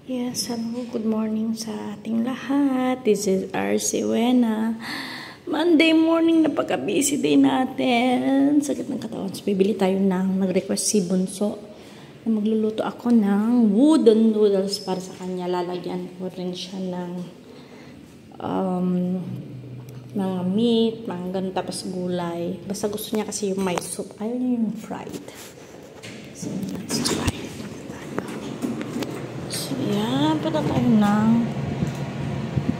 Yes, hello, good morning sa ating lahat. This is RC Wena. Monday morning na pagka-busy day natin. Sakit ng katawan. So, bibili tayo nag-request si Bunso na magluluto ako ng wooden noodles para sa kanya. Lalagyan ko rin siya ng mga meat, mga ganun, tapos gulay. Basta gusto niya kasi yung may soup. Ayaw niya yung fried. So, let's try it. So, yan. Pata tayo ng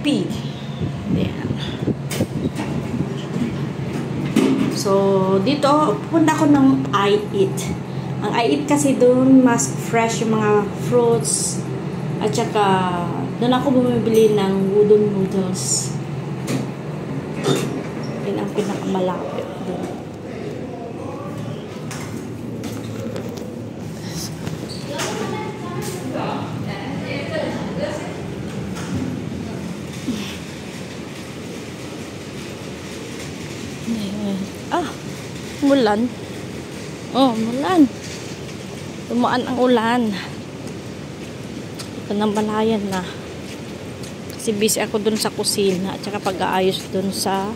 pig. Yan. So, dito, punta ko ng I Eat. Ang I Eat kasi doon, mas fresh yung mga fruits. At saka, doon ako bumibili ng wooden noodles. Yan ang pinakamalapit doon. Mulan. Oh, mulan. Dumaan ang ulan. Ito nang balayan na. Kasi busy ako dun sa kusina at saka pag-aayos dun sa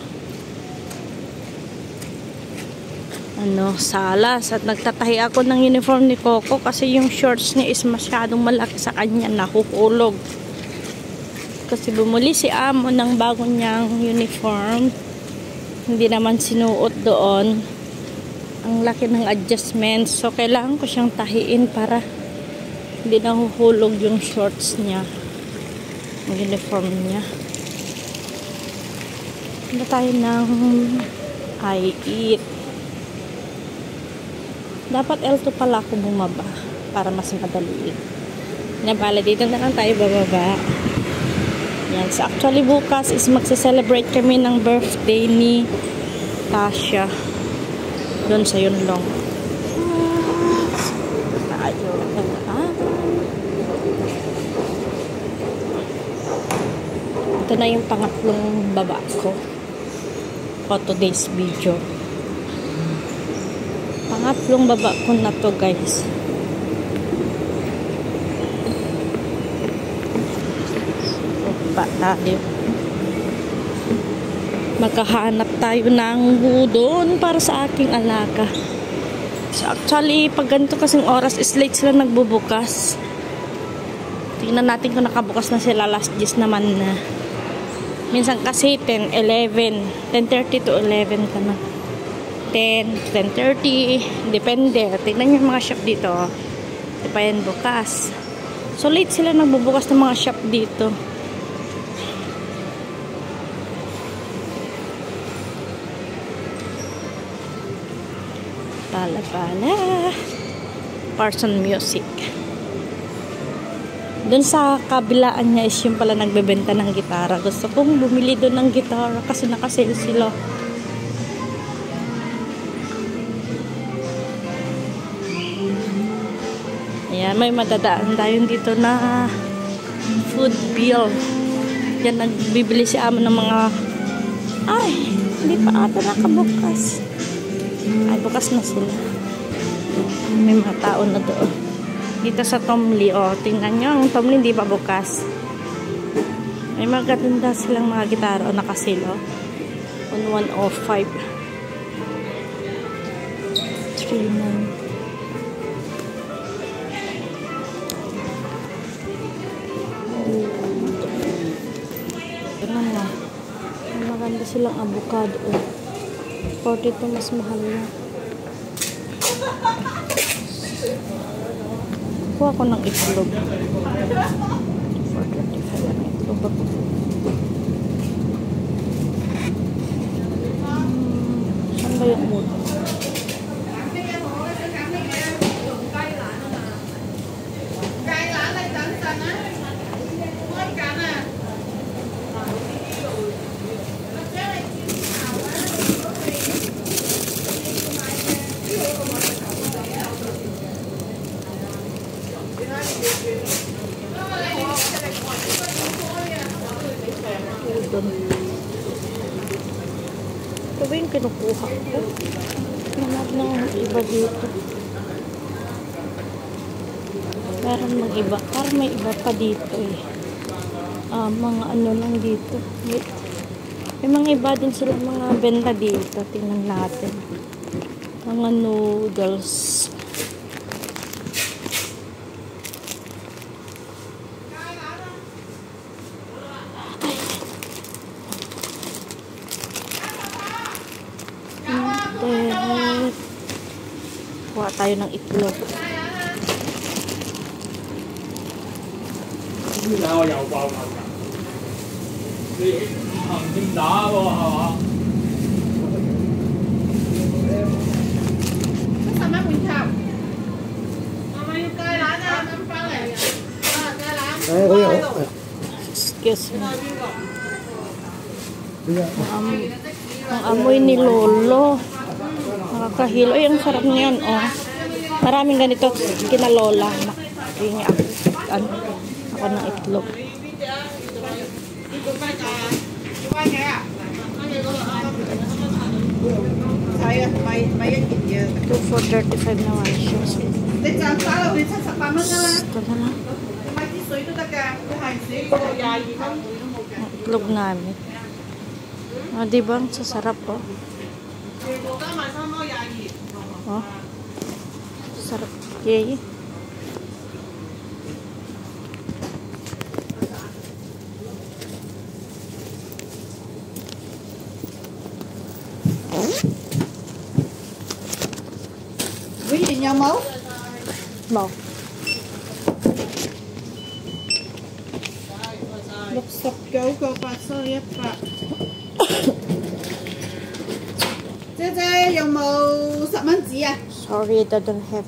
salas. At nagtatahi ako ng uniform ni Coco kasi yung shorts niya is masyadong malaki sa kanya, nahuhulog. Kasi bumuli si Amo ng bago niyang uniform. Hindi naman sinuot doon. Ang laki ng adjustment. So, kailangan ko siyang tahiin para hindi nahuhulog yung shorts niya. Yung uniform niya. Ano tayo ng I Eat. Dapat L2 pala ako bumaba para mas madali. Nabala, dito na lang tayo bababa. Yan. So, actually, bukas is magse-celebrate kami ng birthday ni Tasha. Doon sa Yunlong. Tayo. Ito na yung pangatlong baba ko. For today's video. Pangatlong baba ko na to, guys. Baba tayo. Magkahanap tayo ng wooden para sa aking alaga. So actually, pag ganito kasing oras is late sila nagbubukas. Tingnan natin kung nakabukas na sila. Last days naman na. Minsan kasi 10, 11, 10:30 to 11 ka na. 10, 10:30, depende. Tingnan nyo yung mga shop dito. Di pa yan bukas. So late sila nagbubukas ng mga shop dito. Pala. Parson Music. Doon sa kabilaan niya is yung pala nagbebenta ng gitara. Gusto kong bumili doon ng gitara kasi nakasale sila. Ayan, may madadaan tayo dito na food bill. Yan, nagbibili si Amo ng mga hindi pa ata nakabukas. Ay, bukas na sila. May mga tao na doon. Dito sa Tomli, tingnan nyo, ang Tomli hindi pa bukas. May magaganda silang mga gitara nakasilo. On 105. 39. Tignan mo. May maganda silang avocado. 42 mas mahal na. Kuha ko ng itlog. 425 ang itlog ako. Saan ba yung mood? Ito ba yung kinukuha ko? Hanap na iba dito. Parang mag-iba. Parang may iba pa dito eh. Mga ano lang dito. Wait. May mga iba din sila mga benta dito. Tingnan natin. Mga noodles. Then, kuha tayo ng itlog. Excuse me. Ang amoy ni Lolo. Nakakahilo. Ay, ang sarap niyan, oh. Maraming ganito kina Lola. Nakingi ako ng itlog. 2 for 35 naman siya. Ito na lang. Ang itlog namin. Diba? Ang sasarap, oh. Oh. Sarap. Yay. Quý vị nhau máu. Màu. Lục sập gấu gấu bạc sơ yếp bạc.姐，有冇10蚊紙啊？ Sorry, I don't have.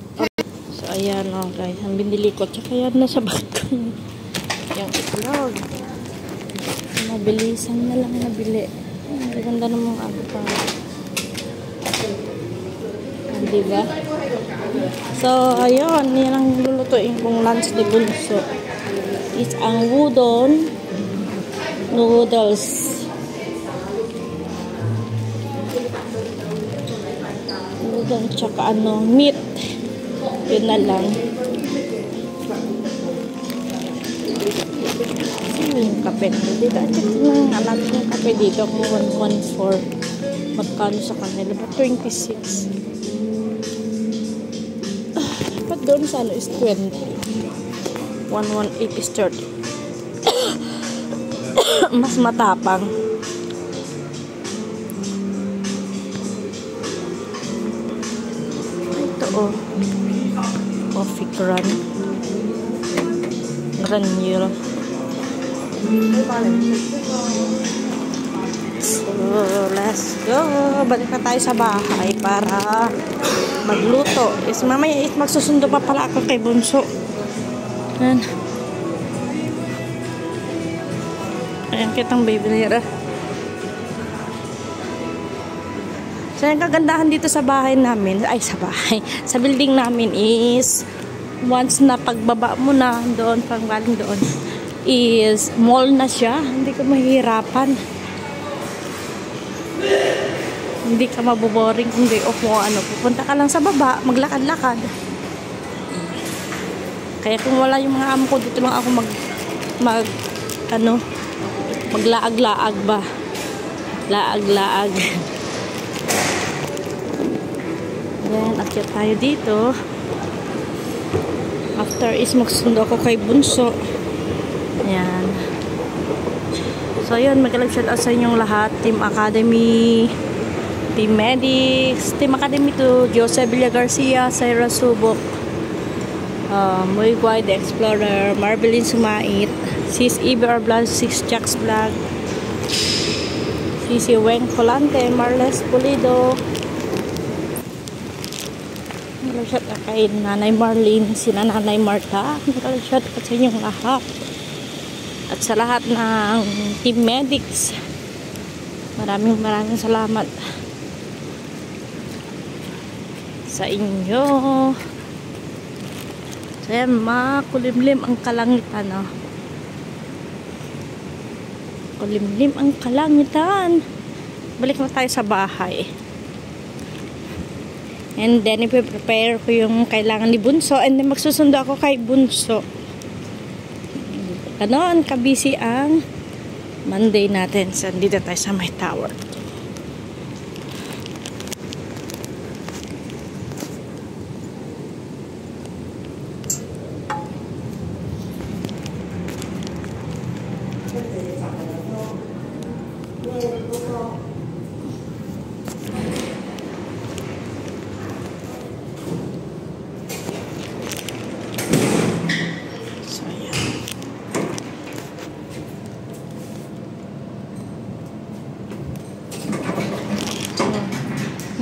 So, ayan, oh, guys. Ang binili ko. Tsaka yan, nasa bag ko. Yung itlog. Mabilisan na lang nabili. Ang ganda namang ano pa. Diba? So, ayun. Yan ang lulutuin kong lunch ni Bunso. It's ang udon noodles. Udon tsaka ano, meat. Yun na lang. Yung kape dito. Check lang alam yung kape dito kung 114. Magkano sa kanila? 26. But doon sa ano is 20. 118 is 30. Mas matapang. Ito oh. Coffee Gran. Granule. So, let's go. Balik na tayo sa bahay para magluto. Mamaya magsusundo pa pala ako kay Bunso. Ayan. Ayan kitang baby nila. So, yung kagandahan dito sa bahay namin, ay sa bahay, sa building namin is, once na pagbaba mo na doon, pang galing doon, is mall na siya. Hindi ka mahihirapan. Hindi ka maboboring kung day off mo ano. Pupunta ka lang sa baba, maglakad-lakad. Kaya kung wala yung mga amo ko, dito lang ako maglaag-laag ba. Laag-laag. Yan, akyat tayo dito. After is magsundo ako kay Bunso. Yan. So yun, mag-shout out sa inyong lahat. Team Academy, Team Medics, Team Academy to Jose Villa Garcia, Sarah Subok, Muy Guay the Explorer, Marvelyn Sumait, Sis Iber Vlog, Sis Jax Vlog, Sisi Weng Colante, Marles Pulido. Mag-shout out kay Nanay Marlene, sina Nanay Marta. Mag-shout out sa inyong lahat. At sa lahat ng Team Medics, maraming salamat sa inyo. So yan, makulimlim ang kalangitan, oh. Kulimlim ang kalangitan. Balik na tayo sa bahay. And then, ipe-prepare ko yung kailangan ni Bunso. And then, magsusundo ako kay Bunso. Ganon, kabisi ang Monday natin. So, dito tayo sa may tower.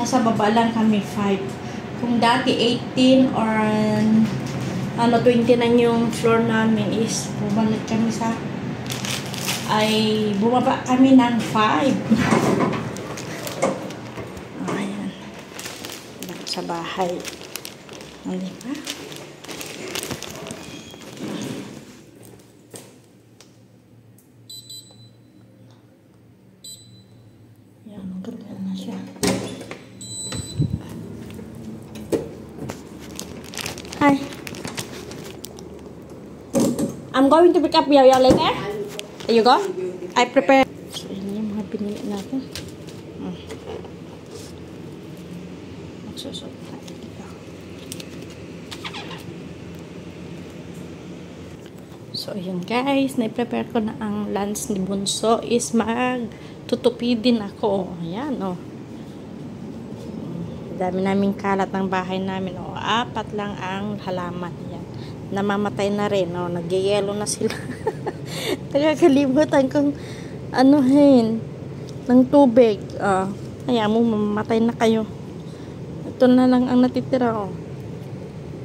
Nasa baba lang kami 5. Kung dati 18 or 29 yung floor namin is bumalik kami sa bumaba kami ng 5. Ayan. Sa bahay. Hindi ba? Ayan, ganda na siya. Hi. I'm going to pick up Yaya later. There you go. I prepare. So, yun yung mga pinili natin. Magsusot tayo dito. So, yun guys. Na-prepare ko na ang lunch ni Bunso is magtutupidin ako. Ayan, oh. Dami naming kalat ng bahay namin. O, 4 lang ang halaman. Yan. Namamatay na rin. O, nag-yellow na sila. Tagakalimutan kong ng tubig. Kaya mo, mamamatay na kayo. Ito na lang ang natitira. O.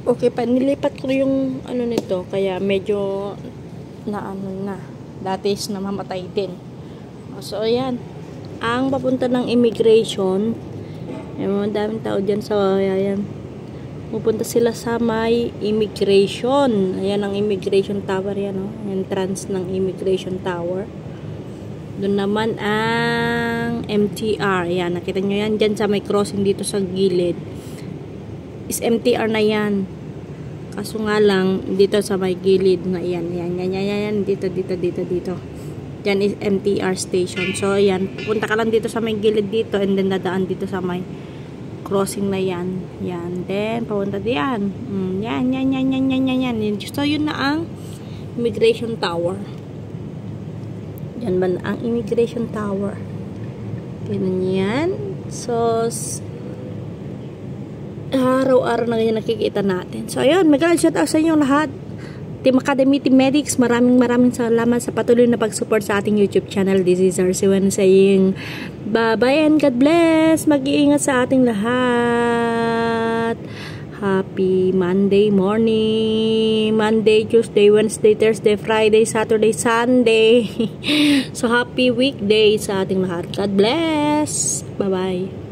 Okay pa. Nilipat ko yung nito. Kaya medyo na dati is namamatay din. So, ayan. Ang papunta ng immigration. Yung daming tao dyan sa ayan. Pupunta sila sa may immigration. Ayan ang immigration tower yan, oh. Entrance ng immigration tower. Doon naman ang MTR. Ayan, nakita nyo yan. Dyan sa may crossing dito sa gilid. Is MTR na yan. Kaso nga lang, dito sa may gilid na yan. Yan. Dito. Yan is MTR station. So, ayan. Pupunta ka lang dito sa may gilid dito. And then, dadaan dito sa may crossing na yan. Yan. Then, papunta diyan. Yan. So, yun na ang immigration tower. Yan ba ang immigration tower? Ganyan. So, araw-araw na ganyan nakikita natin. So, ayun. Mag-shout out sa inyo lahat. Team Academy, Team Medics, maraming salamat sa patuloy na pag-support sa ating YouTube channel. This is RC1 saying bye-bye and God bless. Mag-iingat sa ating lahat. Happy Monday morning. Monday, Tuesday, Wednesday, Thursday, Friday, Saturday, Sunday. So, happy weekday sa ating lahat. God bless. Bye-bye.